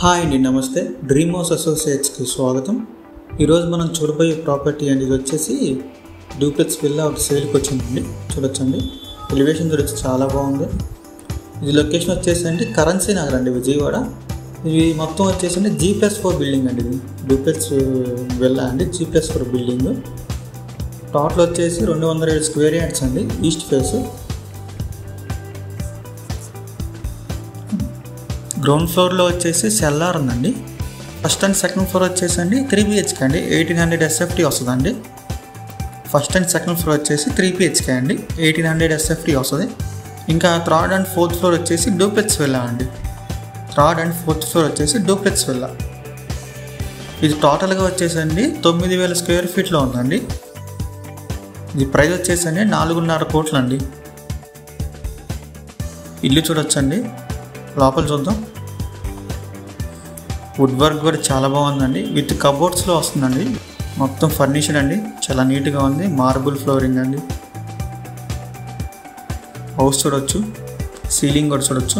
Hi అండి, నమస్తే. Dream house అసోసియేట్స్కి స్వాగతం. ఈరోజు మనం చూడబోయే ప్రాపర్టీ అండి, ఇది వచ్చేసి డూప్లెక్స్ విల్లా ఒకటి సేల్కి వచ్చిందండి. చూడొచ్చండి, ఎలివేషన్ చూడొచ్చు, చాలా బాగుంది. ఇది లొకేషన్ వచ్చేసి అండి కరెన్సీ నగర్ అండి, విజయవాడ. ఇది మొత్తం వచ్చేసి అండి G+4 బిల్డింగ్ అండి. ఇది డూప్లెక్స్ విల్లా అండి, G+4 బిల్డింగ్. టోటల్ వచ్చేసి 207 స్క్వేర్ యార్డ్స్ అండి, ఈస్ట్ ఫేస్. గ్రౌండ్ ఫ్లోర్లో వచ్చేసి సెల్లార్ ఉందండి. ఫస్ట్ అండ్ సెకండ్ ఫ్లోర్ వచ్చేసి అండి 3 BHK అండి, 1800 SFT వస్తుందండి. ఫస్ట్ అండ్ సెకండ్ ఫ్లోర్ వచ్చేసి 3 BHK అండి, 1800 SFT వస్తుంది. ఇంకా థర్డ్ అండ్ ఫోర్త్ ఫ్లోర్ వచ్చేసి డూప్లెక్స్ విల్లా అండి. థర్డ్ అండ్ ఫోర్త్ ఫ్లోర్ వచ్చేసి డూప్లెక్స్ విల్లా. ఇది టోటల్గా వచ్చేసి అండి 9000 స్క్వేర్ ఫీట్లో ఉందండి. ఇది ప్రైస్ వచ్చేసి అండి 4.5 కోట్లు అండి. ఇల్లు చూడొచ్చండి, లోపల చూద్దాం. వుడ్ వర్క్ కూడా చాలా బాగుందండి, విత్ కబోర్డ్స్లో వస్తుందండి. మొత్తం ఫర్నిచర్ అండి, చాలా నీట్గా ఉంది. మార్బుల్ ఫ్లోరింగ్ అండి. హౌస్ చూడొచ్చు, సీలింగ్ కూడా చూడొచ్చు.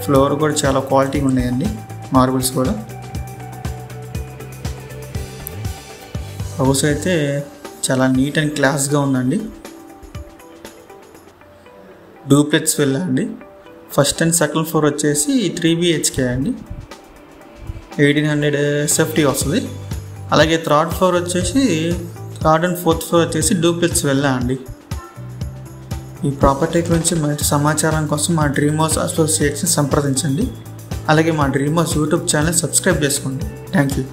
ఫ్లోర్ కూడా చాలా క్వాలిటీగా ఉన్నాయండి, మార్బుల్స్ కూడా. హౌస్ అయితే చాలా నీట్ అండ్ క్లాస్గా ఉందండి. డూప్లెక్స్ విల్లా అండి. ఫస్ట్ అండ్ సెకండ్ ఫ్లోర్ వచ్చేసి 3 BHK అండి, 1800 SFT వస్తుంది. అలాగే థర్డ్ ఫ్లోర్ వచ్చేసి థర్డ్ అండ్ ఫోర్త్ ఫ్లోర్ వచ్చేసి డూప్లెక్స్ విల్లా అండి. ఈ ప్రాపర్టీ గురించి మరింత సమాచారం కోసం మా డ్రీమ్ హౌస్ అసోసియేట్స్ని సంప్రదించండి. అలాగే మా dream house YouTube channel subscribe చేసుకోండి. Thank you.